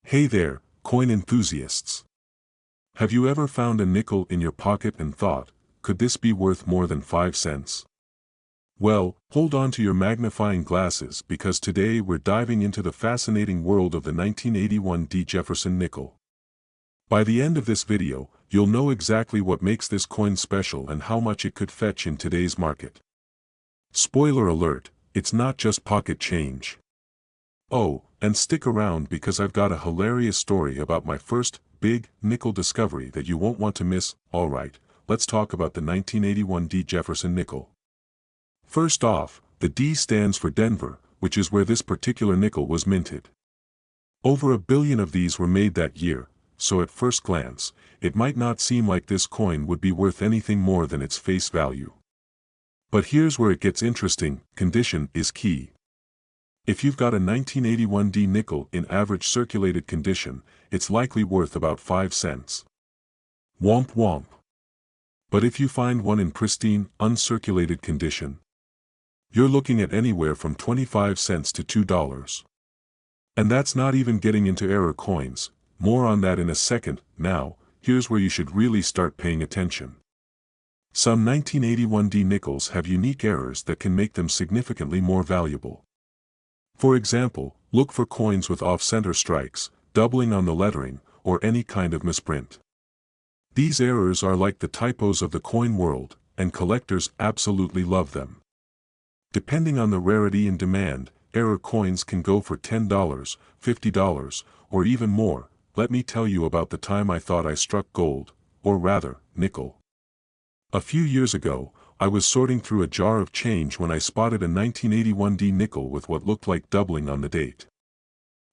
Hey there, coin enthusiasts. Have you ever found a nickel in your pocket and thought, could this be worth more than 5 cents? Well, hold on to your magnifying glasses because today we're diving into the fascinating world of the 1981 Jefferson nickel. By the end of this video, you'll know exactly what makes this coin special and how much it could fetch in today's market. Spoiler alert, it's not just pocket change. Oh, and stick around because I've got a hilarious story about my first big nickel discovery that you won't want to miss. Alright, let's talk about the 1981 Jefferson nickel. First off, the D stands for Denver, which is where this particular nickel was minted. Over 1 billion of these were made that year, so at first glance, it might not seem like this coin would be worth anything more than its face value. But here's where it gets interesting: condition is key. If you've got a 1981 D nickel in average circulated condition, it's likely worth about 5 cents. Womp womp. But if you find one in pristine, uncirculated condition, you're looking at anywhere from 25 cents to $2. And that's not even getting into error coins. More on that in a second. Now, here's where you should really start paying attention. Some 1981 D nickels have unique errors that can make them significantly more valuable. For example, look for coins with off-center strikes, doubling on the lettering, or any kind of misprint. These errors are like the typos of the coin world, and collectors absolutely love them. Depending on the rarity and demand, error coins can go for $10, $50, or even more. Let me tell you about the time I thought I struck gold, or rather, nickel. A few years ago, I was sorting through a jar of change when I spotted a 1981 D nickel with what looked like doubling on the date.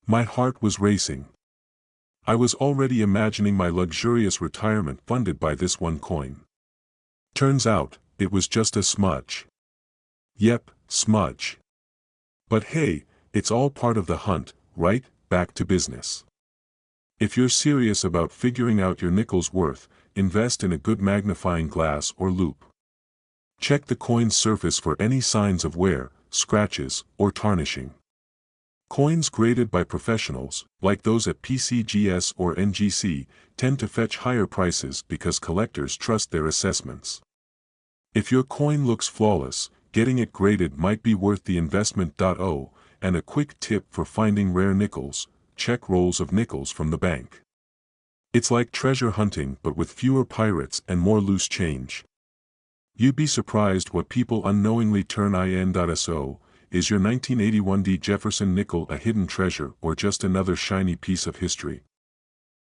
My heart was racing. I was already imagining my luxurious retirement funded by this one coin. Turns out, it was just a smudge. Yep, smudge. But hey, it's all part of the hunt, right? Back to business. If you're serious about figuring out your nickel's worth, invest in a good magnifying glass or loupe. Check the coin's surface for any signs of wear, scratches, or tarnishing. Coins graded by professionals, like those at PCGS or NGC, tend to fetch higher prices because collectors trust their assessments. If your coin looks flawless, getting it graded might be worth the investment. And a quick tip for finding rare nickels: check rolls of nickels from the bank. It's like treasure hunting but with fewer pirates and more loose change. You'd be surprised what people unknowingly turn in. So, is your 1981 D Jefferson nickel a hidden treasure or just another shiny piece of history?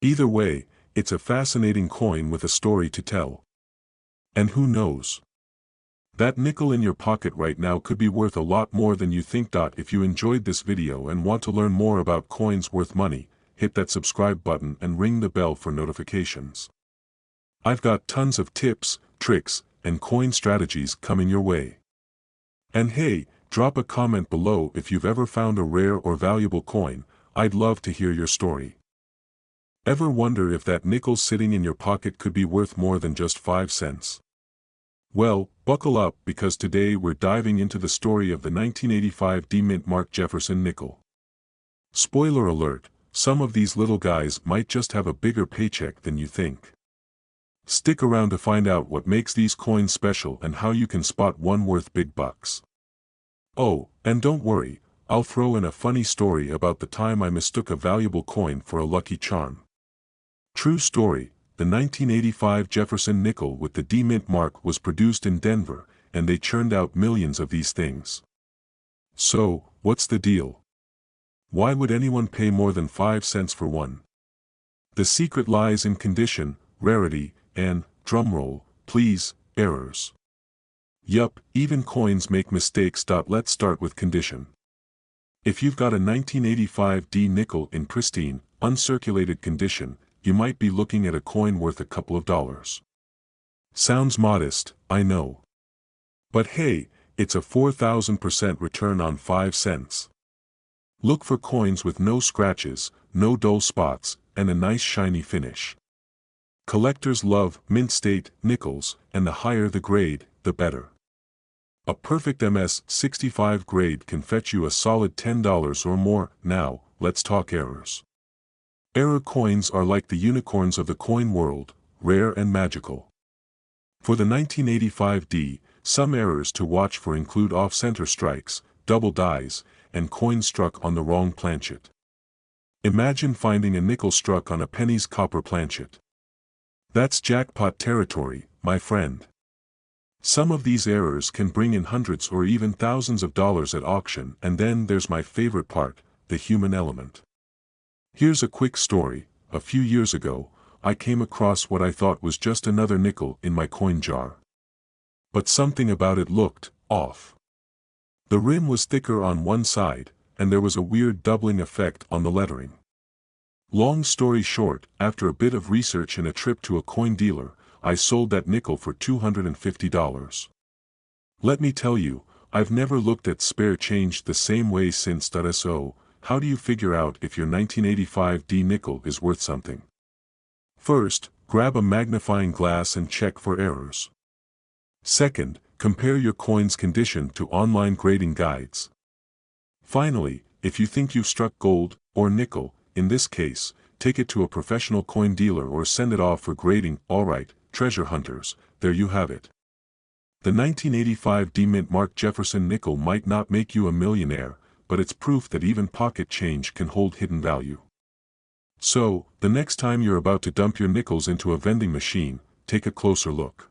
Either way, it's a fascinating coin with a story to tell. And who knows? That nickel in your pocket right now could be worth a lot more than you think. If you enjoyed this video and want to learn more about coins worth money, hit that subscribe button and ring the bell for notifications. I've got tons of tips, tricks, and coin strategies coming your way. And hey, drop a comment below if you've ever found a rare or valuable coin. I'd love to hear your story. Ever wonder if that nickel sitting in your pocket could be worth more than just 5 cents? Well, buckle up because today we're diving into the story of the 1985 D mint mark Jefferson nickel. Spoiler alert, some of these little guys might just have a bigger paycheck than you think. Stick around to find out what makes these coins special and how you can spot one worth big bucks. Oh, and don't worry, I'll throw in a funny story about the time I mistook a valuable coin for a lucky charm. True story, the 1985 Jefferson nickel with the D mint mark was produced in Denver, and they churned out millions of these things. So, what's the deal? Why would anyone pay more than 5 cents for one? The secret lies in condition, rarity, and, drumroll, please, errors. Yup, even coins make mistakes. Let's start with condition. If you've got a 1985 D nickel in pristine, uncirculated condition, you might be looking at a coin worth a couple of dollars. Sounds modest, I know. But hey, it's a 4,000% return on 5 cents. Look for coins with no scratches, no dull spots, and a nice shiny finish. Collectors love mint state nickels, and the higher the grade, the better. A perfect MS-65 grade can fetch you a solid $10 or more. Now, let's talk errors. Error coins are like the unicorns of the coin world, rare and magical. For the 1985D, some errors to watch for include off-center strikes, double dies, and coins struck on the wrong planchet. Imagine finding a nickel struck on a penny's copper planchet. That's jackpot territory, my friend. Some of these errors can bring in hundreds or even thousands of dollars at auction, and then there's my favorite part, the human element. Here's a quick story. A few years ago, I came across what I thought was just another nickel in my coin jar. But something about it looked off. The rim was thicker on one side, and there was a weird doubling effect on the lettering. Long story short, after a bit of research and a trip to a coin dealer, I sold that nickel for $250. Let me tell you, I've never looked at spare change the same way since. So, how do you figure out if your 1985D nickel is worth something? First, grab a magnifying glass and check for errors. Second, compare your coin's condition to online grading guides. Finally, if you think you've struck gold, or nickel, in this case, take it to a professional coin dealer or send it off for grading. Alright, treasure hunters, there you have it. The 1985D mint mark Jefferson nickel might not make you a millionaire, but it's proof that even pocket change can hold hidden value. So, the next time you're about to dump your nickels into a vending machine, take a closer look.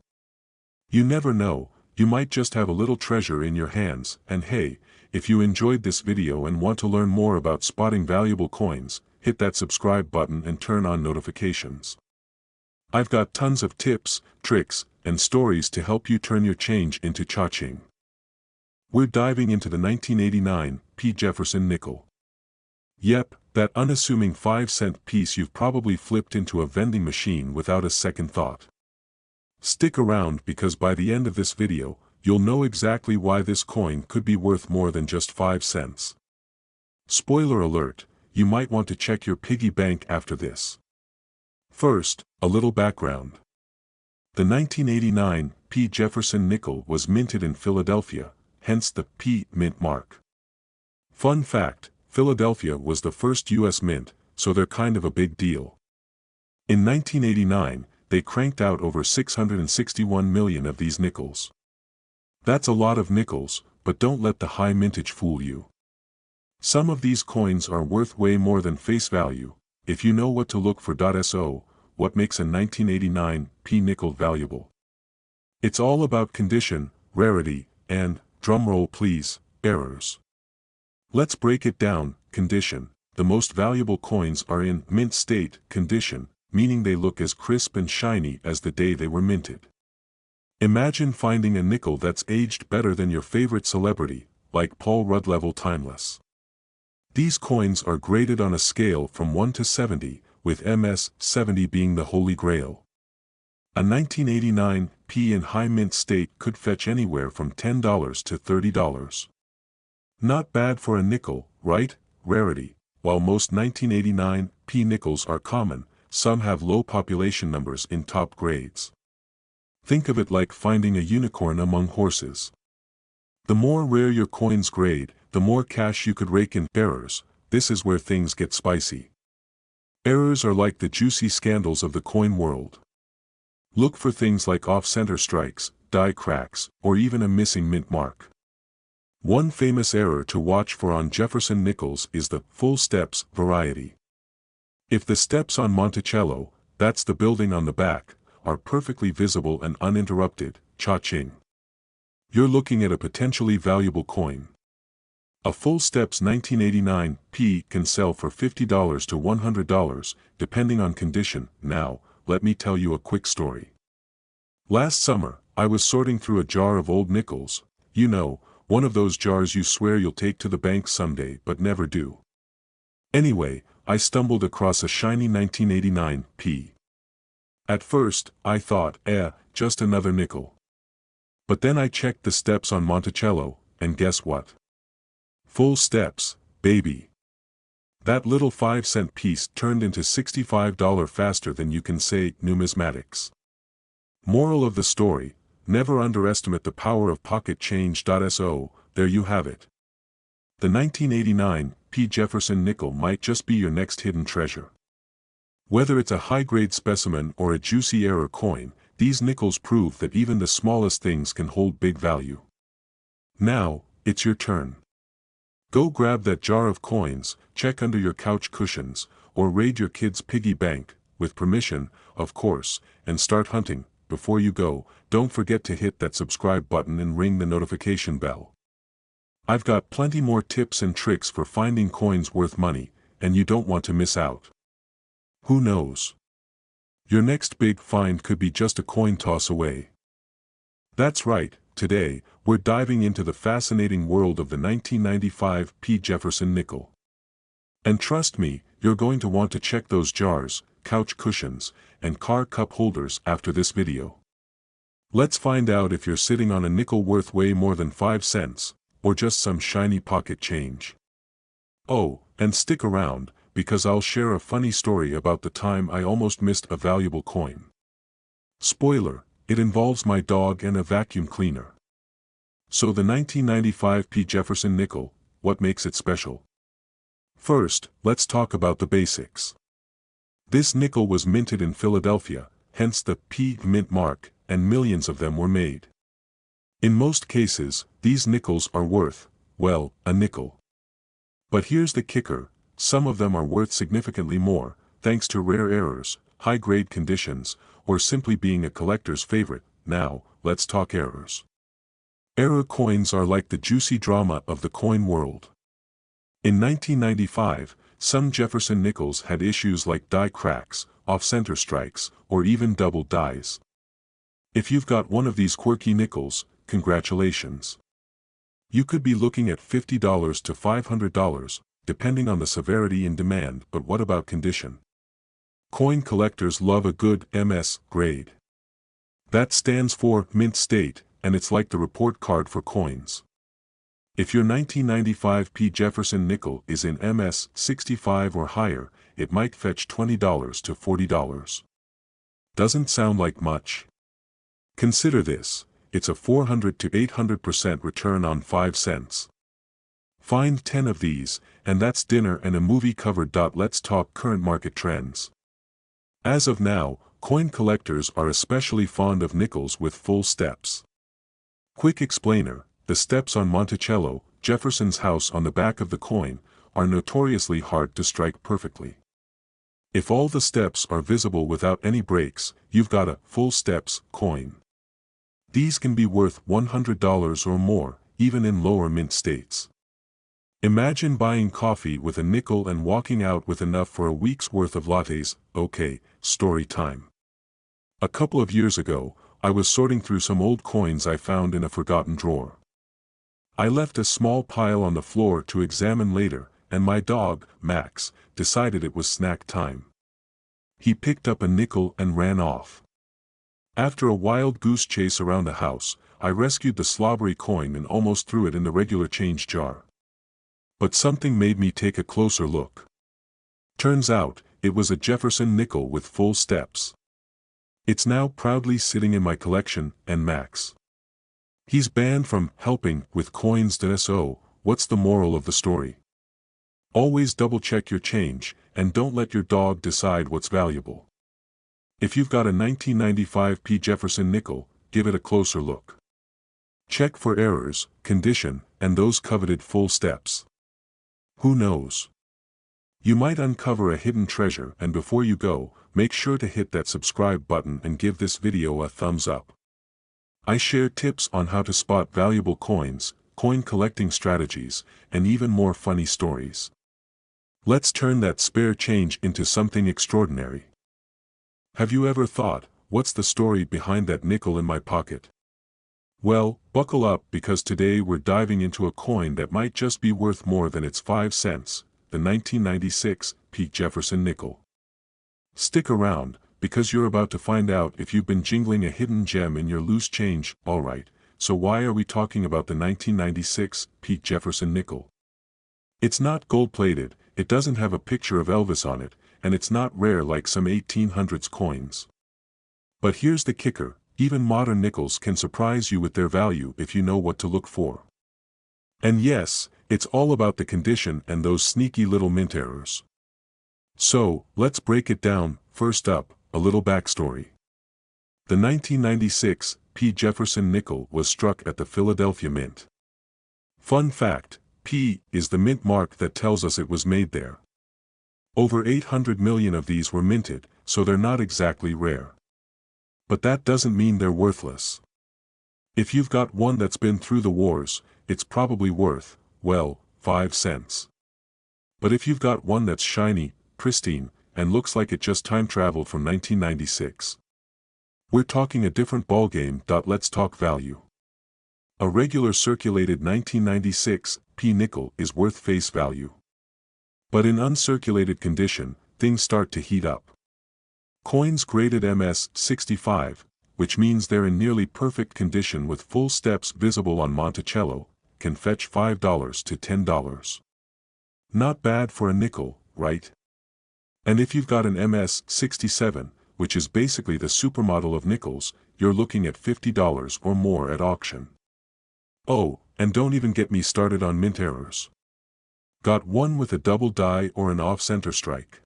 You never know, you might just have a little treasure in your hands. And hey, if you enjoyed this video and want to learn more about spotting valuable coins, hit that subscribe button and turn on notifications. I've got tons of tips, tricks, and stories to help you turn your change into cha-ching. We're diving into the 1989 P. Jefferson nickel. Yep, that unassuming 5-cent piece you've probably flipped into a vending machine without a second thought. Stick around because by the end of this video, you'll know exactly why this coin could be worth more than just 5 cents. Spoiler alert, you might want to check your piggy bank after this. First, a little background. The 1989 P. Jefferson nickel was minted in Philadelphia, hence the P. mint mark. Fun fact, Philadelphia was the first U.S. mint, so they're kind of a big deal. In 1989, they cranked out over 661 million of these nickels. That's a lot of nickels, but don't let the high mintage fool you. Some of these coins are worth way more than face value, if you know what to look for. So, what makes a 1989 P nickel valuable? It's all about condition, rarity, and, drumroll please, errors. Let's break it down. Condition. The most valuable coins are in mint state condition, meaning they look as crisp and shiny as the day they were minted. Imagine finding a nickel that's aged better than your favorite celebrity, like Paul Rudd level timeless. These coins are graded on a scale from 1 to 70, with MS 70 being the holy grail. A 1989 P in high mint state could fetch anywhere from $10 to $30. Not bad for a nickel, right? Rarity. While most 1989 P nickels are common, some have low population numbers in top grades. Think of it like finding a unicorn among horses. The more rare your coin's grade, the more cash you could rake in. Errors. This is where things get spicy. Errors are like the juicy scandals of the coin world. Look for things like off-center strikes, die cracks, or even a missing mint mark. One famous error to watch for on Jefferson nickels is the full steps variety. If the steps on Monticello, that's the building on the back, are perfectly visible and uninterrupted, cha-ching. You're looking at a potentially valuable coin. A full steps 1989 P can sell for $50 to $100, depending on condition. Now, let me tell you a quick story. Last summer, I was sorting through a jar of old nickels, you know, one of those jars you swear you'll take to the bank someday but never do. Anyway, I stumbled across a shiny 1989 P. At first, I thought, just another nickel. But then I checked the steps on Monticello, and guess what? Full steps, baby. That little 5-cent piece turned into $65 faster than you can say. Numismatics. Moral of the story, never underestimate the power of pocket change. So, there you have it. The 1989 P. Jefferson nickel might just be your next hidden treasure. Whether it's a high-grade specimen or a juicy error coin, these nickels prove that even the smallest things can hold big value. Now, it's your turn. Go grab that jar of coins, check under your couch cushions, or raid your kid's piggy bank, with permission, of course, and start hunting. Before you go, don't forget to hit that subscribe button and ring the notification bell. I've got plenty more tips and tricks for finding coins worth money, and you don't want to miss out. Who knows? Your next big find could be just a coin toss away. That's right, today, we're diving into the fascinating world of the 1995 P. Jefferson nickel. And trust me, you're going to want to check those jars, couch cushions, and car cup holders after this video. Let's find out if you're sitting on a nickel worth way more than 5 cents, or just some shiny pocket change. Oh, and stick around, because I'll share a funny story about the time I almost missed a valuable coin. Spoiler, it involves my dog and a vacuum cleaner. So the 1995 P. Jefferson nickel, what makes it special? First, let's talk about the basics. This nickel was minted in Philadelphia, hence the P. mint mark, and millions of them were made. In most cases, these nickels are worth, well, a nickel. But here's the kicker, some of them are worth significantly more, thanks to rare errors, high-grade conditions, or simply being a collector's favorite. Now, let's talk errors. Error coins are like the juicy drama of the coin world. In 1995, some Jefferson nickels had issues like die cracks, off-center strikes, or even double dies. If you've got one of these quirky nickels, congratulations. You could be looking at $50 to $500, depending on the severity and demand. But what about condition? Coin collectors love a good MS grade. That stands for mint state, and it's like the report card for coins. If your 1995 P. Jefferson nickel is in MS 65 or higher, it might fetch $20 to $40. Doesn't sound like much. Consider this, it's a 400 to 800% return on 5 cents. Find 10 of these, and that's dinner and a movie covered. Let's talk current market trends. As of now, coin collectors are especially fond of nickels with full steps. Quick explainer, the steps on Monticello, Jefferson's house on the back of the coin, are notoriously hard to strike perfectly. If all the steps are visible without any breaks, you've got a full steps coin. These can be worth $100 or more, even in lower mint states. Imagine buying coffee with a nickel and walking out with enough for a week's worth of lattes. Okay, story time. A couple of years ago, I was sorting through some old coins I found in a forgotten drawer. I left a small pile on the floor to examine later, and my dog, Max, decided it was snack time. He picked up a nickel and ran off. After a wild goose chase around the house, I rescued the slobbery coin and almost threw it in the regular change jar. But something made me take a closer look. Turns out, it was a Jefferson nickel with full steps. It's now proudly sitting in my collection, and Max. He's banned from helping with coins. So, what's the moral of the story? Always double-check your change, and don't let your dog decide what's valuable. If you've got a 1995 P. Jefferson nickel, give it a closer look. Check for errors, condition, and those coveted full steps. Who knows? You might uncover a hidden treasure. And before you go, make sure to hit that subscribe button and give this video a thumbs up. I share tips on how to spot valuable coins, coin collecting strategies, and even more funny stories. Let's turn that spare change into something extraordinary. Have you ever thought, what's the story behind that nickel in my pocket? Well, buckle up, because today we're diving into a coin that might just be worth more than its 5 cents, the 1996 P. Jefferson nickel. Stick around, because you're about to find out if you've been jingling a hidden gem in your loose change. Alright, so why are we talking about the 1996 P. Jefferson nickel? It's not gold-plated, it doesn't have a picture of Elvis on it, and it's not rare like some 1800s coins. But here's the kicker, even modern nickels can surprise you with their value if you know what to look for. And yes, it's all about the condition and those sneaky little mint errors. So, let's break it down. First up, a little backstory. The 1996 P. Jefferson nickel was struck at the Philadelphia Mint. Fun fact, P is the mint mark that tells us it was made there. Over 800 million of these were minted, so they're not exactly rare. But that doesn't mean they're worthless. If you've got one that's been through the wars, it's probably worth, well, 5 cents. But if you've got one that's shiny, pristine, and looks like it just time traveled from 1996, we're talking a different ballgame. Let's talk value. A regular circulated 1996 P nickel is worth face value. But in uncirculated condition, things start to heat up. Coins graded MS-65, which means they're in nearly perfect condition with full steps visible on Monticello, can fetch $5 to $10. Not bad for a nickel, right? And if you've got an MS-67, which is basically the supermodel of nickels, you're looking at $50 or more at auction. Oh, and don't even get me started on mint errors. Got one with a double die or an off-center strike?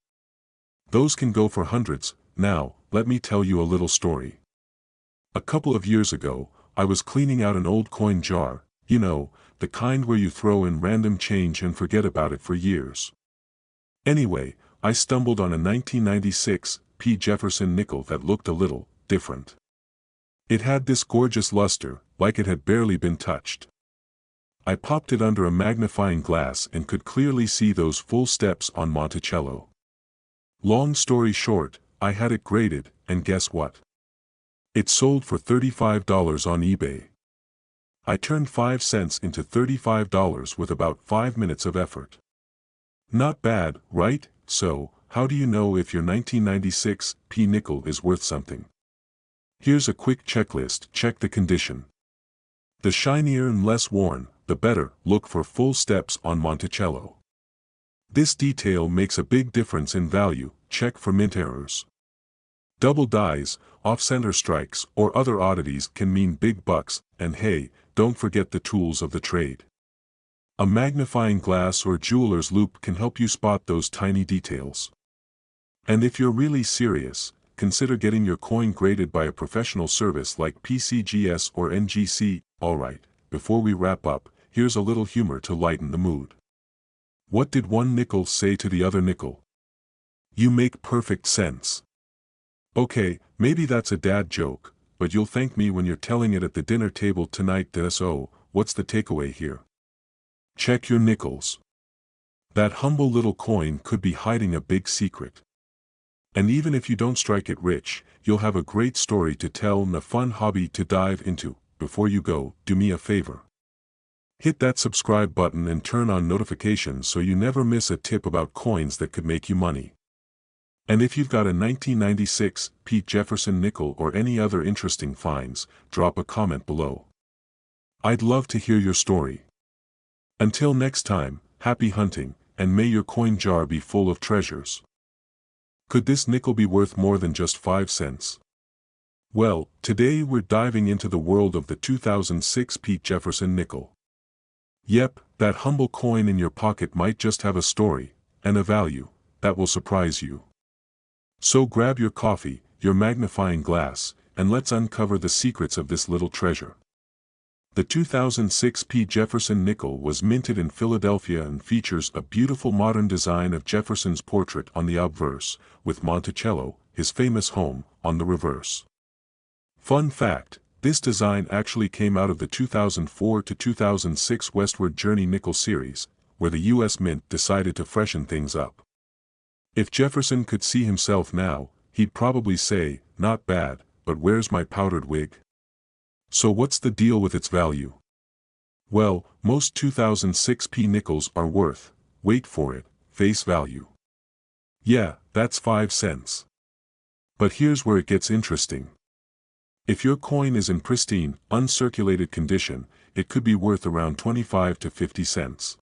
Those can go for hundreds. Now, let me tell you a little story. A couple of years ago, I was cleaning out an old coin jar, you know, the kind where you throw in random change and forget about it for years. Anyway, I stumbled on a 1996 P. Jefferson nickel that looked a little different. It had this gorgeous luster, like it had barely been touched. I popped it under a magnifying glass and could clearly see those full steps on Monticello. Long story short, I had it graded, and guess what? It sold for $35 on eBay. I turned 5 cents into $35 with about 5 minutes of effort. Not bad, right? So, how do you know if your 1996 P nickel is worth something? Here's a quick checklist. Check the condition. The shinier and less worn, the better. Look for full steps on Monticello. This detail makes a big difference in value. Check for mint errors. Double dies, off-center strikes, or other oddities can mean big bucks, and hey, don't forget the tools of the trade. A magnifying glass or jeweler's loupe can help you spot those tiny details. And if you're really serious, consider getting your coin graded by a professional service like PCGS or NGC. Alright, before we wrap up, here's a little humor to lighten the mood. What did one nickel say to the other nickel? You make perfect sense. Okay, maybe that's a dad joke, but you'll thank me when you're telling it at the dinner table tonight. So, what's the takeaway here? Check your nickels. That humble little coin could be hiding a big secret. And even if you don't strike it rich, you'll have a great story to tell and a fun hobby to dive into. Before you go, do me a favor. Hit that subscribe button and turn on notifications so you never miss a tip about coins that could make you money. And if you've got a 1996 P. Jefferson nickel or any other interesting finds, drop a comment below. I'd love to hear your story. Until next time, happy hunting, and may your coin jar be full of treasures. Could this nickel be worth more than just 5 cents? Well, today we're diving into the world of the 2006 P. Jefferson nickel. Yep, that humble coin in your pocket might just have a story, and a value, that will surprise you. So grab your coffee, your magnifying glass, and let's uncover the secrets of this little treasure. The 2006 P. Jefferson nickel was minted in Philadelphia and features a beautiful modern design of Jefferson's portrait on the obverse, with Monticello, his famous home, on the reverse. Fun fact, this design actually came out of the 2004 to 2006 Westward Journey nickel series, where the U.S. Mint decided to freshen things up. If Jefferson could see himself now, he'd probably say, not bad, but where's my powdered wig? So what's the deal with its value? Well, most 2006 P nickels are worth, wait for it, face value. Yeah, that's 5 cents. But here's where it gets interesting. If your coin is in pristine, uncirculated condition, it could be worth around 25 to 50 cents.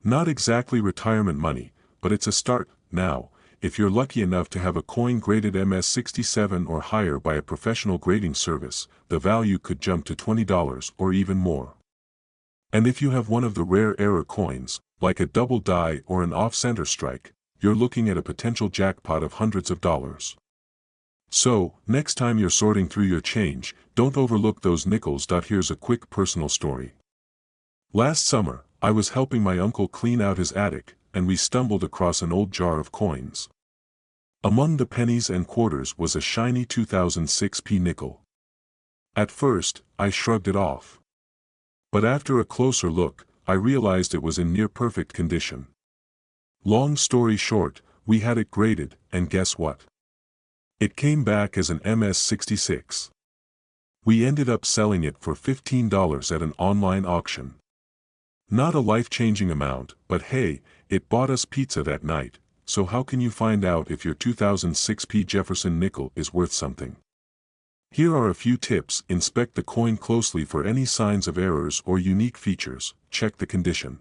Not exactly retirement money, but it's a start. Now, if you're lucky enough to have a coin graded MS-67 or higher by a professional grading service, the value could jump to $20 or even more. And if you have one of the rare error coins, like a double die or an off-center strike, you're looking at a potential jackpot of hundreds of dollars. So, next time you're sorting through your change, don't overlook those nickels. Here's a quick personal story. Last summer, I was helping my uncle clean out his attic, and we stumbled across an old jar of coins. Among the pennies and quarters was a shiny 2006 nickel. At first, I shrugged it off. But after a closer look, I realized it was in near-perfect condition. Long story short, we had it graded, and guess what? It came back as an MS-66. We ended up selling it for $15 at an online auction. Not a life-changing amount, but hey, it bought us pizza that night, so how can you find out if your 2006 Jefferson nickel is worth something? Here are a few tips. Inspect the coin closely for any signs of errors or unique features. Check the condition.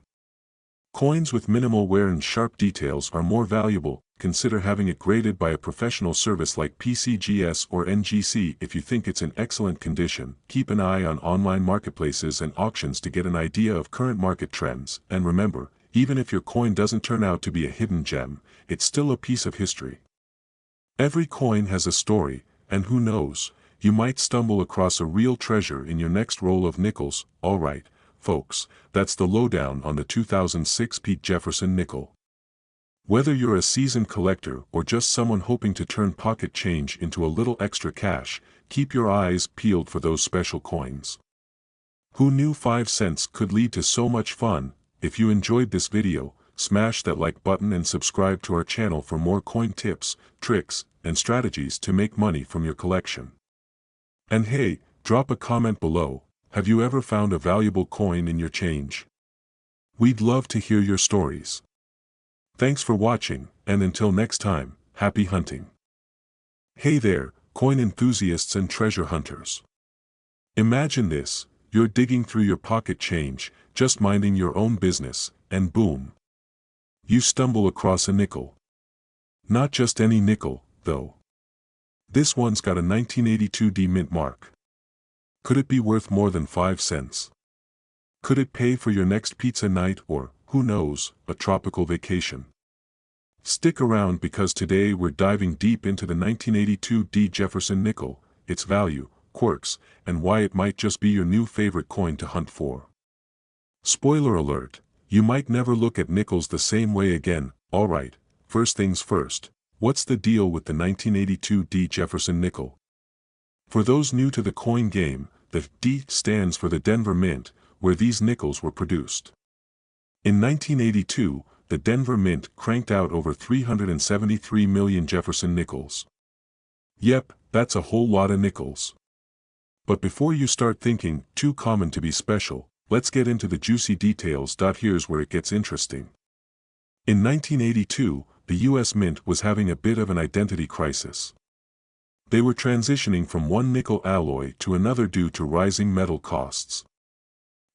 Coins with minimal wear and sharp details are more valuable. Consider having it graded by a professional service like PCGS or NGC. If you think it's in excellent condition, keep an eye on online marketplaces and auctions to get an idea of current market trends. And remember, even if your coin doesn't turn out to be a hidden gem, it's still a piece of history. Every coin has a story, and who knows, you might stumble across a real treasure in your next roll of nickels. Alright, folks, that's the lowdown on the 2006 Jefferson nickel. Whether you're a seasoned collector or just someone hoping to turn pocket change into a little extra cash, keep your eyes peeled for those special coins. Who knew 5 cents could lead to so much fun? If you enjoyed this video, smash that like button and subscribe to our channel for more coin tips, tricks, and strategies to make money from your collection. And hey, drop a comment below. Have you ever found a valuable coin in your change? We'd love to hear your stories. Thanks for watching, and until next time, happy hunting. Hey there, coin enthusiasts and treasure hunters. Imagine this, you're digging through your pocket change, just minding your own business, and boom. You stumble across a nickel. Not just any nickel, though. This one's got a 1982 D mint mark. Could it be worth more than 5 cents? Could it pay for your next pizza night or, who knows, a tropical vacation? Stick around because today we're diving deep into the 1982 D Jefferson nickel, its value, quirks, and why it might just be your new favorite coin to hunt for. Spoiler alert, you might never look at nickels the same way again. Alright, first things first. What's the deal with the 1982 D Jefferson nickel? For those new to the coin game, the D stands for the Denver Mint, where these nickels were produced. In 1982, the Denver Mint cranked out over 373 million Jefferson nickels. Yep, that's a whole lot of nickels. But before you start thinking, too common to be special, let's get into the juicy details. Here's where it gets interesting. In 1982, the U.S. Mint was having a bit of an identity crisis. They were transitioning from one nickel alloy to another due to rising metal costs.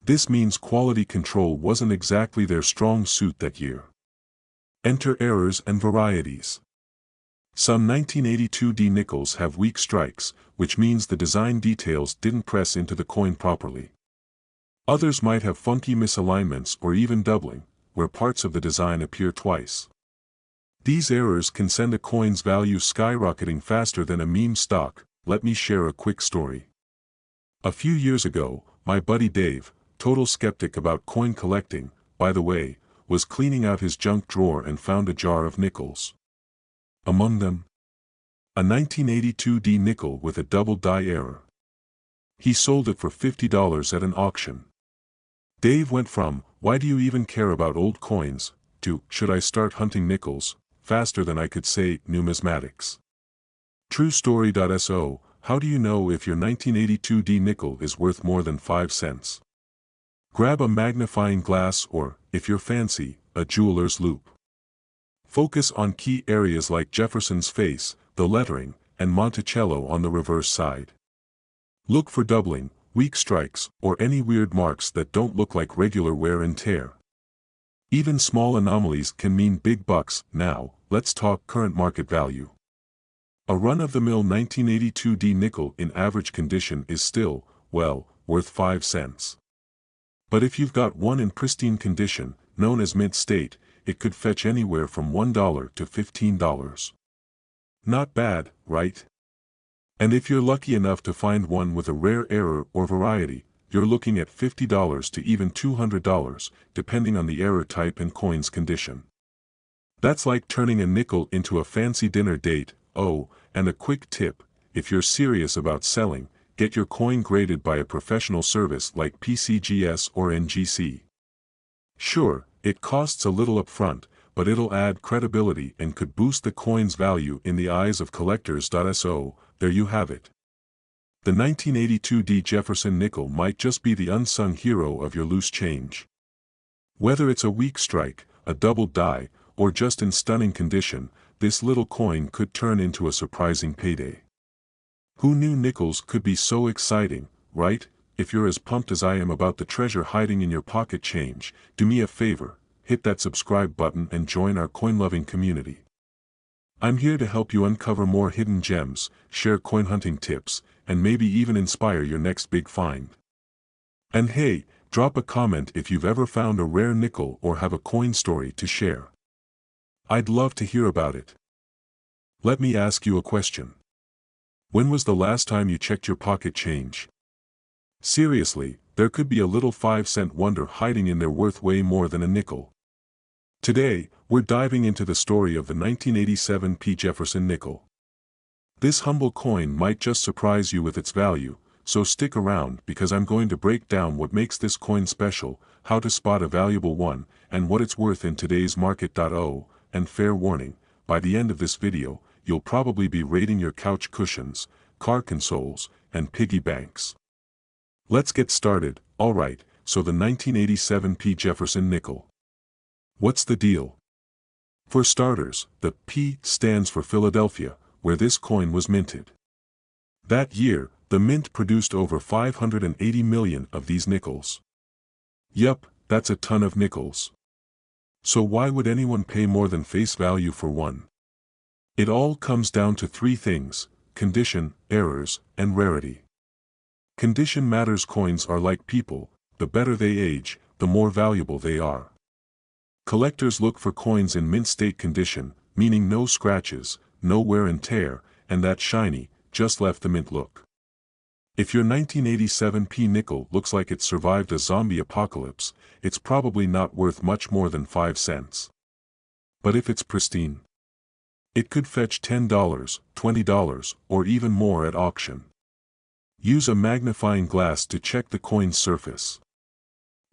This means quality control wasn't exactly their strong suit that year. Enter errors and varieties. Some 1982 D nickels have weak strikes, which means the design details didn't press into the coin properly. Others might have funky misalignments or even doubling, where parts of the design appear twice. These errors can send a coin's value skyrocketing faster than a meme stock. Let me share a quick story. A few years ago, my buddy Dave, total skeptic about coin collecting, by the way, was cleaning out his junk drawer and found a jar of nickels. Among them, a 1982 D nickel with a double die error. He sold it for $50 at an auction. Dave went from, "Why do you even care about old coins?" to, "Should I start hunting nickels?" faster than I could say Numismatics. True story. So, how do you know if your 1982 D nickel is worth more than 5 cents? Grab a magnifying glass or, if you're fancy, a jeweler's loupe. Focus on key areas like Jefferson's face, the lettering, and Monticello on the reverse side. Look for doubling, weak strikes, or any weird marks that don't look like regular wear and tear. Even small anomalies can mean big bucks. Now, let's talk current market value. A run-of-the-mill 1982 D nickel in average condition is still, well, worth 5 cents. But if you've got one in pristine condition, known as mint state, it could fetch anywhere from $1 to $15. Not bad, right? And if you're lucky enough to find one with a rare error or variety, you're looking at $50 to even $200, depending on the error type and coin's condition. That's like turning a nickel into a fancy dinner date. Oh, and a quick tip, if you're serious about selling, get your coin graded by a professional service like PCGS or NGC. Sure, it costs a little upfront, but it'll add credibility and could boost the coin's value in the eyes of collectors. So, there you have it. The 1982 D Jefferson nickel might just be the unsung hero of your loose change. Whether it's a weak strike, a double die, or just in stunning condition, this little coin could turn into a surprising payday. Who knew nickels could be so exciting, right? If you're as pumped as I am about the treasure hiding in your pocket change, do me a favor, hit that subscribe button and join our coin-loving community. I'm here to help you uncover more hidden gems, share coin hunting tips, and maybe even inspire your next big find. And hey, drop a comment if you've ever found a rare nickel or have a coin story to share. I'd love to hear about it. Let me ask you a question. When was the last time you checked your pocket change? Seriously, there could be a little 5-cent wonder hiding in there worth way more than a nickel. Today, we're diving into the story of the 1987 P. Jefferson nickel. This humble coin might just surprise you with its value, so stick around because I'm going to break down what makes this coin special, how to spot a valuable one, and what it's worth in today's market. Oh, and fair warning, by the end of this video, you'll probably be rating your couch cushions, car consoles, and piggy banks. Let's get started. Alright, so the 1987 P. Jefferson nickel. What's the deal? For starters, the P stands for Philadelphia, where this coin was minted. That year, the mint produced over 580 million of these nickels. Yup, that's a ton of nickels. So why would anyone pay more than face value for one? It all comes down to three things: condition, errors, and rarity. Condition matters. Coins are like people, the better they age, the more valuable they are. Collectors look for coins in mint state condition, meaning no scratches, no wear and tear, and that shiny, just left the mint look. If your 1987 P nickel looks like it survived a zombie apocalypse, it's probably not worth much more than 5 cents. But if it's pristine, it could fetch $10, $20, or even more at auction. Use a magnifying glass to check the coin's surface.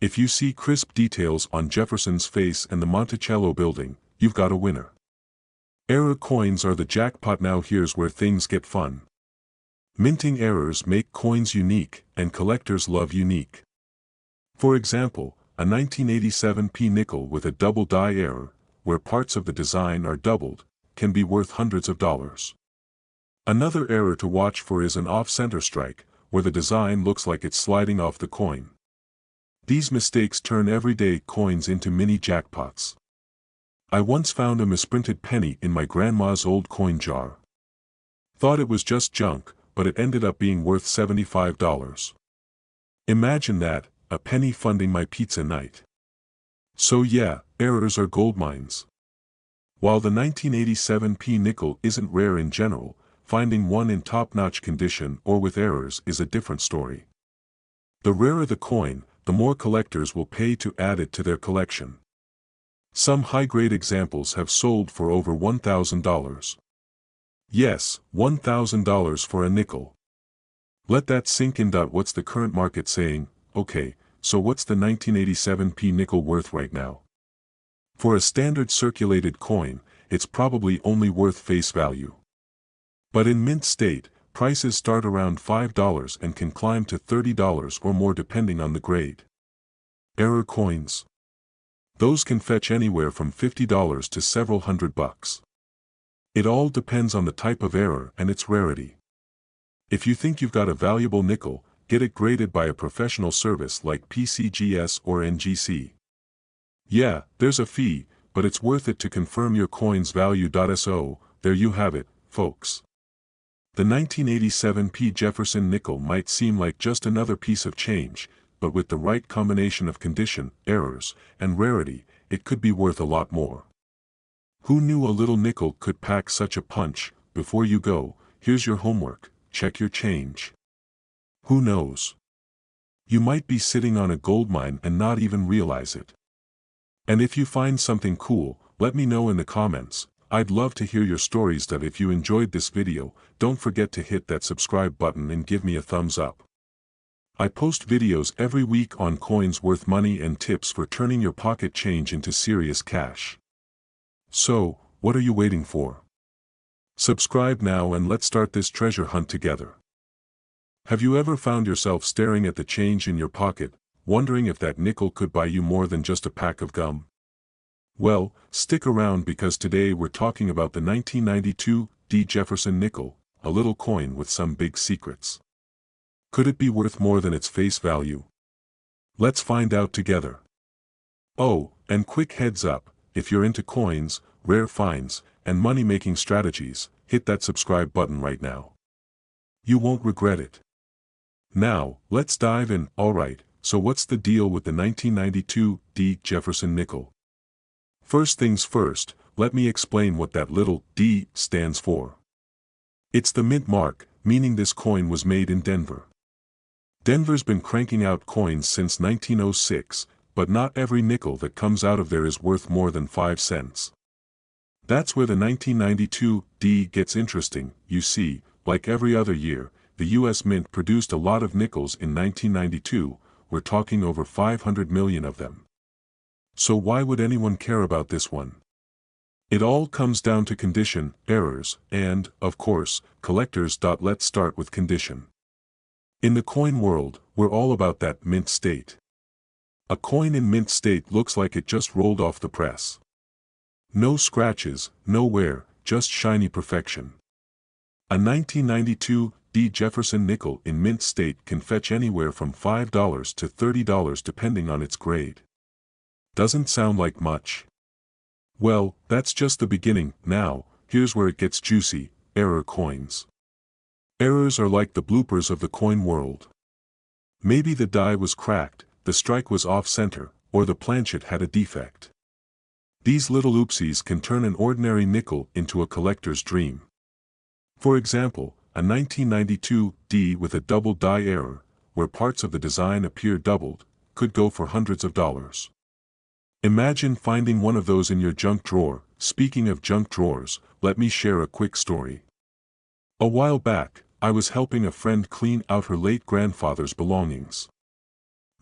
If you see crisp details on Jefferson's face and the Monticello building, you've got a winner. Error coins are the jackpot. Now here's where things get fun. Minting errors make coins unique, and collectors love unique. For example, a 1987 P nickel with a double die error, where parts of the design are doubled, can be worth hundreds of dollars. Another error to watch for is an off-center strike, where the design looks like it's sliding off the coin. These mistakes turn everyday coins into mini jackpots. I once found a misprinted penny in my grandma's old coin jar. Thought it was just junk, but it ended up being worth $75. Imagine that, a penny funding my pizza night. So yeah, errors are goldmines. While the 1987 P nickel isn't rare in general, finding one in top-notch condition or with errors is a different story. The rarer the coin, the more collectors will pay to add it to their collection. Some high-grade examples have sold for over $1,000. Yes, $1,000 for a nickel. Let that sink in. What's the current market saying? Okay, so what's the 1987 P nickel worth right now? For a standard circulated coin, it's probably only worth face value. But in mint state, prices start around $5 and can climb to $30 or more depending on the grade. Error coins. Those can fetch anywhere from $50 to several $100. It all depends on the type of error and its rarity. If you think you've got a valuable nickel, get it graded by a professional service like PCGS or NGC. Yeah, there's a fee, but it's worth it to confirm your coin's value. So, there you have it, folks. The 1987 P. Jefferson nickel might seem like just another piece of change, but with the right combination of condition, errors, and rarity, it could be worth a lot more. Who knew a little nickel could pack such a punch? Before you go, here's your homework: check your change. Who knows? You might be sitting on a gold mine and not even realize it. And if you find something cool, let me know in the comments. I'd love to hear your stories. If you enjoyed this video, don't forget to hit that subscribe button and give me a thumbs up. I post videos every week on coins worth money and tips for turning your pocket change into serious cash. So, what are you waiting for? Subscribe now and let's start this treasure hunt together. Have you ever found yourself staring at the change in your pocket, wondering if that nickel could buy you more than just a pack of gum? Well, stick around because today we're talking about the 1992 Jefferson nickel, a little coin with some big secrets. Could it be worth more than its face value? Let's find out together. Oh, and quick heads up, if you're into coins, rare finds, and money-making strategies, hit that subscribe button right now. You won't regret it. Now, let's dive in. Alright, so what's the deal with the 1992 Jefferson nickel? First things first, let me explain what that little D stands for. It's the mint mark, meaning this coin was made in Denver. Denver's been cranking out coins since 1906, but not every nickel that comes out of there is worth more than 5 cents. That's where the 1992 D gets interesting. You see, like every other year, the US Mint produced a lot of nickels in 1992, we're talking over 500 million of them. So why would anyone care about this one? It all comes down to condition, errors, and, of course, collectors. Let's start with condition. In the coin world, we're all about that mint state. A coin in mint state looks like it just rolled off the press. No scratches, no wear, just shiny perfection. A 1992 Jefferson nickel in mint state can fetch anywhere from $5 to $30 depending on its grade. Doesn't sound like much. Well, that's just the beginning. Now, here's where it gets juicy: error coins. Errors are like the bloopers of the coin world. Maybe the die was cracked, the strike was off-center, or the planchet had a defect. These little oopsies can turn an ordinary nickel into a collector's dream. For example, a 1992 D with a double die error, where parts of the design appear doubled, could go for hundreds of dollars. Imagine finding one of those in your junk drawer. Speaking of junk drawers, let me share a quick story. A while back, I was helping a friend clean out her late grandfather's belongings.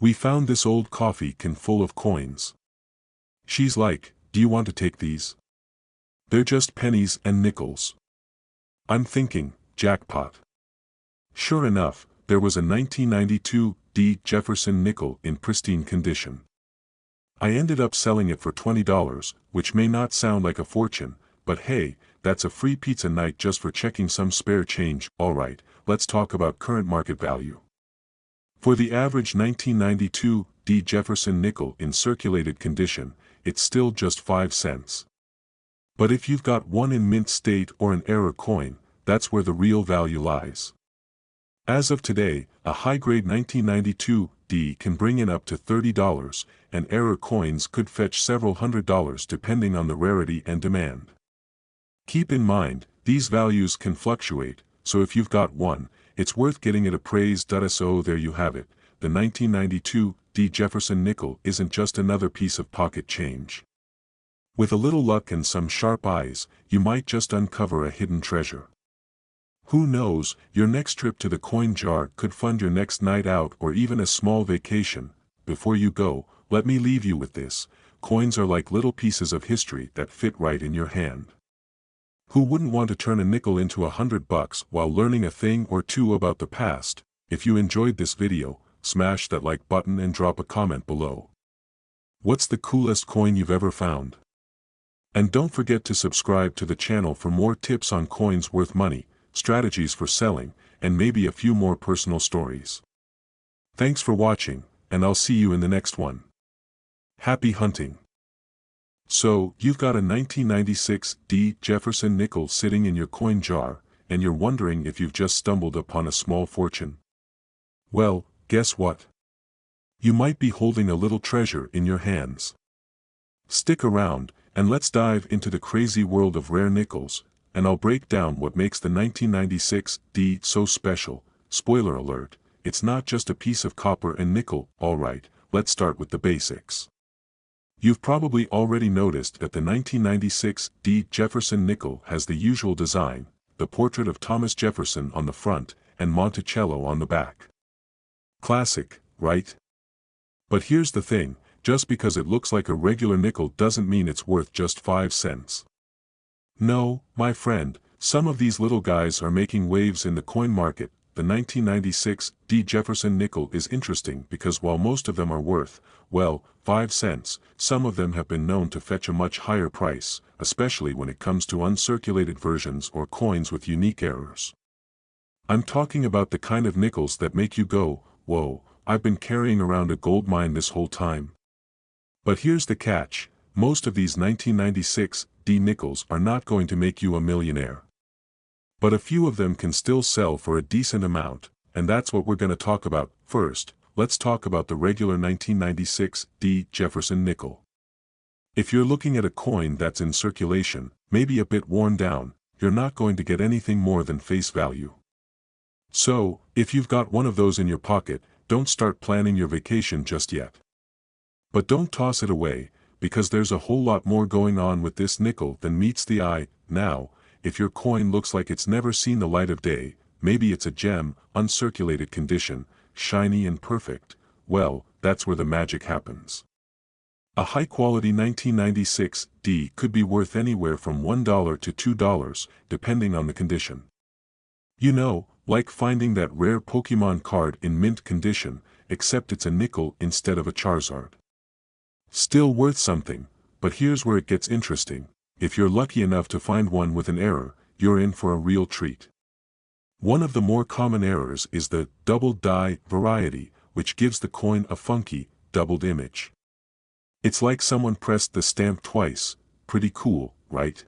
We found this old coffee can full of coins. She's like, "Do you want to take these? They're just pennies and nickels." I'm thinking, jackpot. Sure enough, there was a 1992 Jefferson nickel in pristine condition. I ended up selling it for $20, which may not sound like a fortune, but hey, that's a free pizza night just for checking some spare change. Alright, let's talk about current market value. For the average 1992 Jefferson nickel in circulated condition, it's still just 5 cents. But if you've got one in mint state or an error coin, that's where the real value lies. As of today, a high-grade 1992 D can bring in up to $30, and error coins could fetch several $100s depending on the rarity and demand. Keep in mind, these values can fluctuate, so if you've got one, it's worth getting it appraised. So there you have it, the 1992 Jefferson nickel isn't just another piece of pocket change. With a little luck and some sharp eyes, you might just uncover a hidden treasure. Who knows, your next trip to the coin jar could fund your next night out or even a small vacation. Before you go, let me leave you with this: coins are like little pieces of history that fit right in your hand. Who wouldn't want to turn a nickel into $100 while learning a thing or two about the past? If you enjoyed this video, smash that like button and drop a comment below. What's the coolest coin you've ever found? And don't forget to subscribe to the channel for more tips on coins worth money, strategies for selling, and maybe a few more personal stories. Thanks for watching, and I'll see you in the next one. Happy hunting! So, you've got a 1996 Jefferson nickel sitting in your coin jar, and you're wondering if you've just stumbled upon a small fortune. Well, guess what? You might be holding a little treasure in your hands. Stick around, and let's dive into the crazy world of rare nickels, and I'll break down what makes the 1996 D so special. Spoiler alert, it's not just a piece of copper and nickel. Alright, let's start with the basics. You've probably already noticed that the 1996 D Jefferson nickel has the usual design, the portrait of Thomas Jefferson on the front, and Monticello on the back. Classic, right? But here's the thing, just because it looks like a regular nickel doesn't mean it's worth just 5 cents. No, my friend, some of these little guys are making waves in the coin market. The 1996 D Jefferson nickel is interesting because while most of them are worth, well, 5 cents, some of them have been known to fetch a much higher price, especially when it comes to uncirculated versions or coins with unique errors. I'm talking about the kind of nickels that make you go, whoa, I've been carrying around a gold mine this whole time. But here's the catch, most of these 1996 D nickels are not going to make you a millionaire. But a few of them can still sell for a decent amount, and that's what we're going to talk about. First, let's talk about the regular 1996 D Jefferson nickel. If you're looking at a coin that's in circulation, maybe a bit worn down, you're not going to get anything more than face value. So, if you've got one of those in your pocket, don't start planning your vacation just yet. But don't toss it away, because there's a whole lot more going on with this nickel than meets the eye. Now, if your coin looks like it's never seen the light of day, maybe it's a gem, uncirculated condition, shiny and perfect, well, that's where the magic happens. A high-quality 1996 D could be worth anywhere from $1 to $2, depending on the condition. You know, like finding that rare Pokemon card in mint condition, except it's a nickel instead of a Charizard. Still worth something, but here's where it gets interesting. If you're lucky enough to find one with an error, you're in for a real treat. One of the more common errors is the doubled die variety, which gives the coin a funky, doubled image. It's like someone pressed the stamp twice. Pretty cool, right?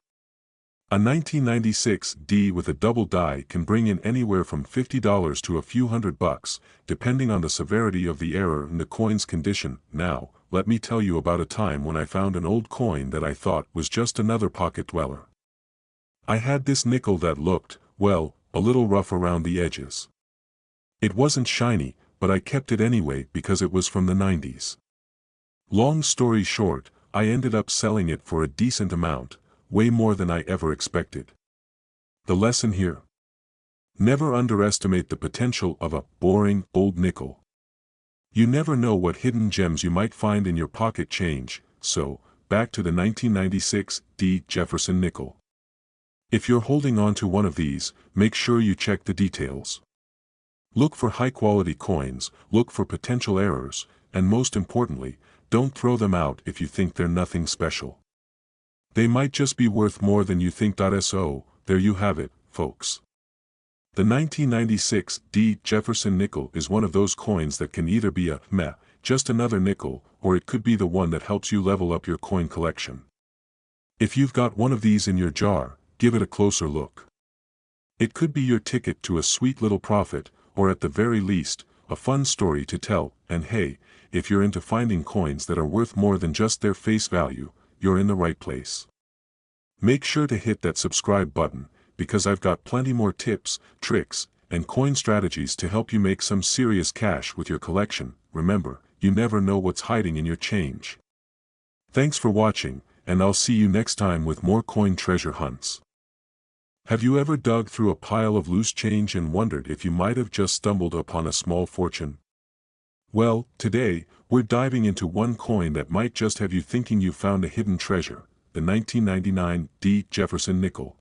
A 1996 D with a double die can bring in anywhere from $50 to a few $100, depending on the severity of the error and the coin's condition. Now, let me tell you about a time when I found an old coin that I thought was just another pocket dweller. I had this nickel that looked, well, a little rough around the edges. It wasn't shiny, but I kept it anyway because it was from the 90s. Long story short, I ended up selling it for a decent amount, way more than I ever expected. The lesson here? Never underestimate the potential of a boring old nickel. You never know what hidden gems you might find in your pocket change. So, back to the 1996 D Jefferson nickel. If you're holding on to one of these, make sure you check the details. Look for high-quality coins, look for potential errors, and most importantly, don't throw them out if you think they're nothing special. They might just be worth more than you think. So, there you have it, folks. The 1996 D Jefferson nickel is one of those coins that can either be a meh, just another nickel, or it could be the one that helps you level up your coin collection. If you've got one of these in your jar, give it a closer look. It could be your ticket to a sweet little profit, or at the very least, a fun story to tell. And hey, if you're into finding coins that are worth more than just their face value, you're in the right place. Make sure to hit that subscribe button, because I've got plenty more tips, tricks, and coin strategies to help you make some serious cash with your collection. Remember, you never know what's hiding in your change. Thanks for watching, and I'll see you next time with more coin treasure hunts. Have you ever dug through a pile of loose change and wondered if you might have just stumbled upon a small fortune? Well, today, we're diving into one coin that might just have you thinking you found a hidden treasure, the 1999 D Jefferson nickel.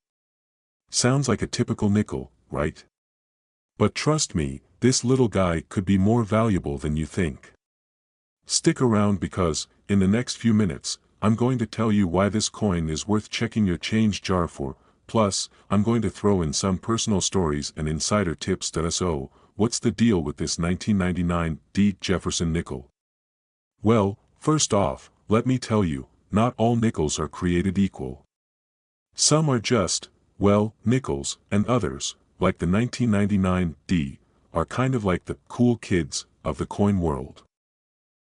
Sounds like a typical nickel, right? But trust me, this little guy could be more valuable than you think. Stick around because, in the next few minutes, I'm going to tell you why this coin is worth checking your change jar for. Plus, I'm going to throw in some personal stories and insider tips. So, what's the deal with this 1999 D Jefferson nickel? Well, first off, let me tell you, not all nickels are created equal. Some are just, well, nickels, and others, like the 1999 D, are kind of like the cool kids of the coin world.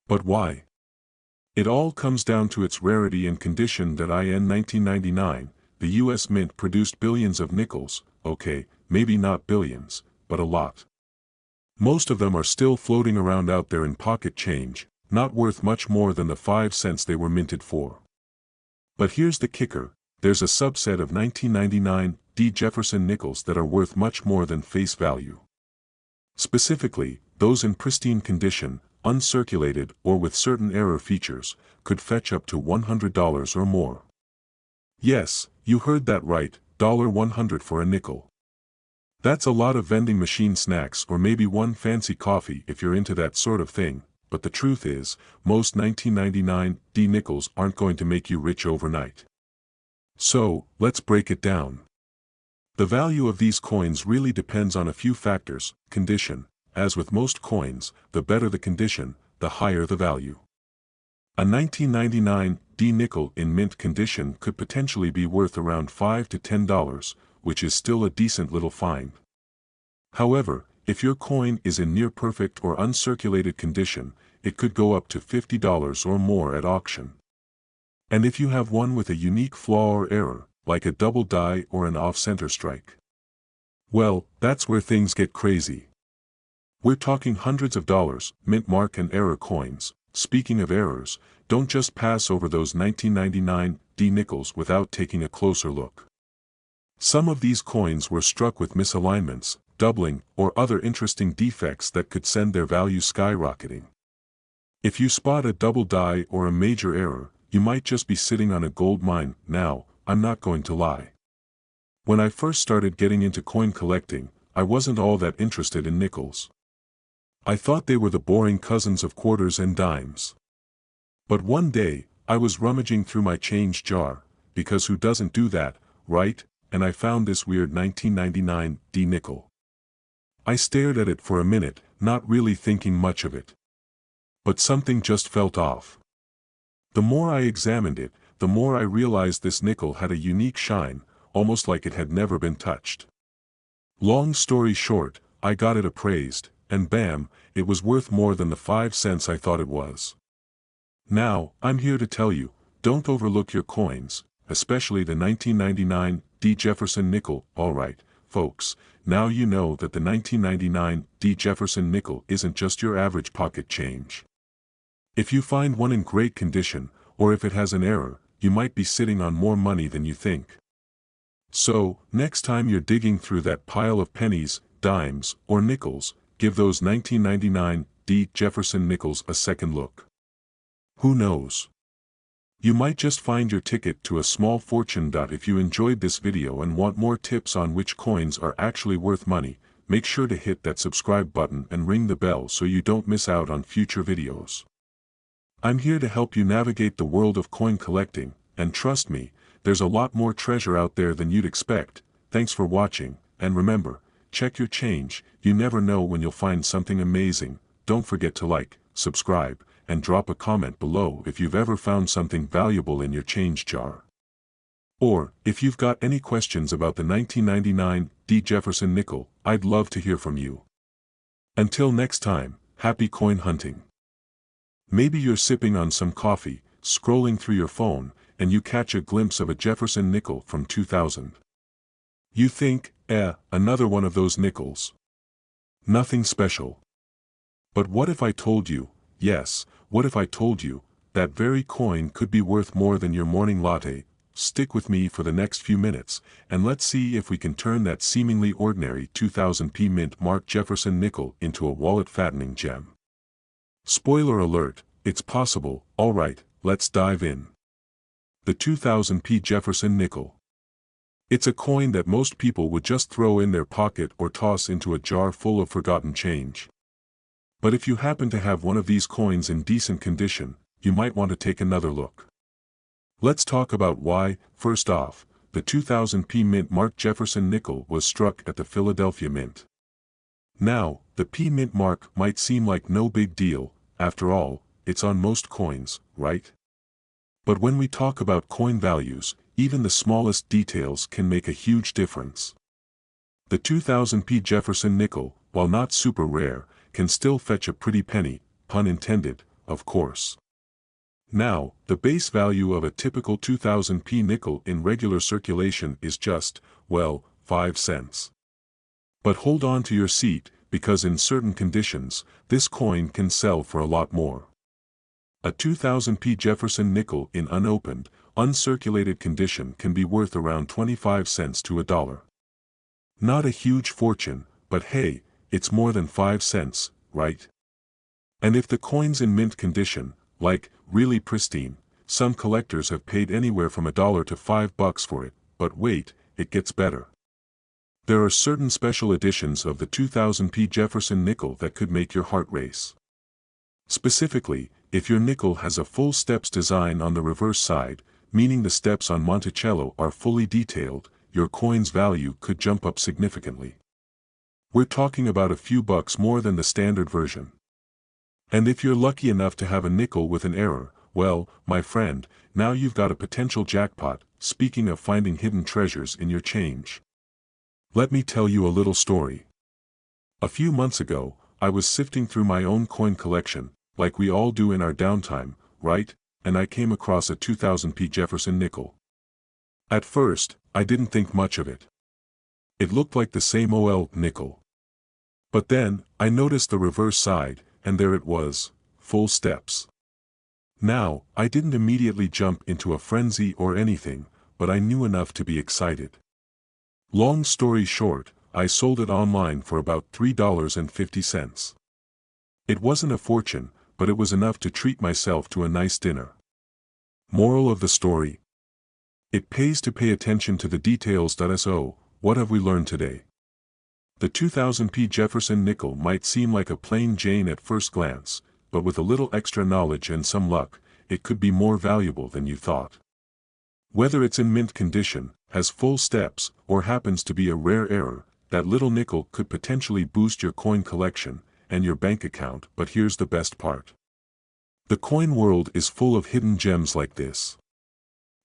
But why? It all comes down to its rarity and condition. That in 1999, the US Mint produced billions of nickels, okay, maybe not billions, but a lot. Most of them are still floating around out there in pocket change, not worth much more than the 5 cents they were minted for. But here's the kicker, there's a subset of 1999 Jefferson nickels that are worth much more than face value. Specifically, those in pristine condition, uncirculated or with certain error features, could fetch up to $100 or more. Yes, you heard that right, $100 for a nickel. That's a lot of vending machine snacks or maybe one fancy coffee if you're into that sort of thing, but the truth is, most 1999 nickels aren't going to make you rich overnight. So, let's break it down. The value of these coins really depends on a few factors. Condition. As with most coins, the better the condition, the higher the value. A 1999 nickel in mint condition could potentially be worth around $5 to $10, which is still a decent little find. However, if your coin is in near-perfect or uncirculated condition, it could go up to $50 or more at auction. And if you have one with a unique flaw or error, like a double die or an off-center strike, well, that's where things get crazy. We're talking hundreds of dollars. Mint mark and error coins. Speaking of errors, don't just pass over those 1999 nickels without taking a closer look. Some of these coins were struck with misalignments, doubling, or other interesting defects that could send their value skyrocketing. If you spot a double die or a major error, you might just be sitting on a gold mine. Now, I'm not going to lie. When I first started getting into coin collecting, I wasn't all that interested in nickels. I thought they were the boring cousins of quarters and dimes. But one day, I was rummaging through my change jar, because who doesn't do that, right? And I found this weird 1999 nickel. I stared at it for a minute, not really thinking much of it. But something just felt off. The more I examined it, the more I realized this nickel had a unique shine, almost like it had never been touched. Long story short, I got it appraised, and bam, it was worth more than the 5 cents I thought it was. Now, I'm here to tell you, don't overlook your coins, especially the 1999 Jefferson nickel. Alright, folks, now you know that the 1999 Jefferson nickel isn't just your average pocket change. If you find one in great condition, or if it has an error, you might be sitting on more money than you think. So, next time you're digging through that pile of pennies, dimes, or nickels, give those 1999 Jefferson nickels a second look. Who knows? You might just find your ticket to a small fortune. If you enjoyed this video and want more tips on which coins are actually worth money, make sure to hit that subscribe button and ring the bell so you don't miss out on future videos. I'm here to help you navigate the world of coin collecting, and trust me, there's a lot more treasure out there than you'd expect. Thanks for watching, and remember, check your change, you never know when you'll find something amazing. Don't forget to like, subscribe, and drop a comment below if you've ever found something valuable in your change jar. Or, if you've got any questions about the 1999 Jefferson nickel, I'd love to hear from you. Until next time, happy coin hunting. Maybe you're sipping on some coffee, scrolling through your phone, and you catch a glimpse of a Jefferson nickel from 2000. You think, another one of those nickels. Nothing special. But what if I told you, yes, what if I told you, that very coin could be worth more than your morning latte? Stick with me for the next few minutes, and let's see if we can turn that seemingly ordinary 2000p mint mark Jefferson nickel into a wallet-fattening gem. Spoiler alert, it's possible. Alright, let's dive in. The 2000p Jefferson nickel. It's a coin that most people would just throw in their pocket or toss into a jar full of forgotten change. But if you happen to have one of these coins in decent condition, you might want to take another look. Let's talk about why. First off, the 2000p mint mark Jefferson nickel was struck at the Philadelphia Mint. Now, the P mint mark might seem like no big deal, after all, it's on most coins, right? But when we talk about coin values, even the smallest details can make a huge difference. The 2000p Jefferson nickel, while not super rare, can still fetch a pretty penny, pun intended, of course. Now, the base value of a typical 2000p nickel in regular circulation is just, well, 5 cents. But hold on to your seat, because in certain conditions, this coin can sell for a lot more. A 2000p Jefferson nickel in unopened, uncirculated condition can be worth around 25 cents to a dollar. Not a huge fortune, but hey, it's more than 5 cents, right? And if the coin's in mint condition, like, really pristine, some collectors have paid anywhere from $1 to $5 for it, but wait, it gets better. There are certain special editions of the 2000p Jefferson nickel that could make your heart race. Specifically, if your nickel has a full steps design on the reverse side, meaning the steps on Monticello are fully detailed, your coin's value could jump up significantly. We're talking about a few bucks more than the standard version. And if you're lucky enough to have a nickel with an error, well, my friend, now you've got a potential jackpot. Speaking of finding hidden treasures in your change, let me tell you a little story. A few months ago, I was sifting through my own coin collection, like we all do in our downtime, right? And I came across a 2000p Jefferson nickel. At first, I didn't think much of it. It looked like the same old nickel. But then, I noticed the reverse side, and there it was, full steps. Now, I didn't immediately jump into a frenzy or anything, but I knew enough to be excited. Long story short, I sold it online for about $3.50. It wasn't a fortune, but it was enough to treat myself to a nice dinner. Moral of the story: it pays to pay attention to the details. So, what have we learned today? The 2000p Jefferson nickel might seem like a plain Jane at first glance, but with a little extra knowledge and some luck, it could be more valuable than you thought. Whether it's in mint condition, has full steps, or happens to be a rare error, that little nickel could potentially boost your coin collection and your bank account. But here's the best part. The coin world is full of hidden gems like this.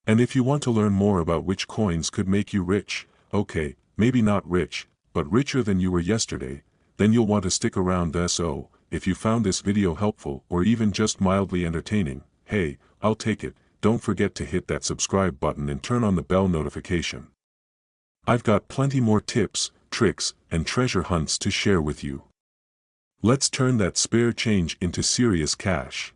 And if you want to learn more about which coins could make you rich, okay, maybe not rich, but richer than you were yesterday, then you'll want to stick around. So, if you found this video helpful or even just mildly entertaining, hey, I'll take it. Don't forget to hit that subscribe button and turn on the bell notification. I've got plenty more tips, tricks, and treasure hunts to share with you. Let's turn that spare change into serious cash.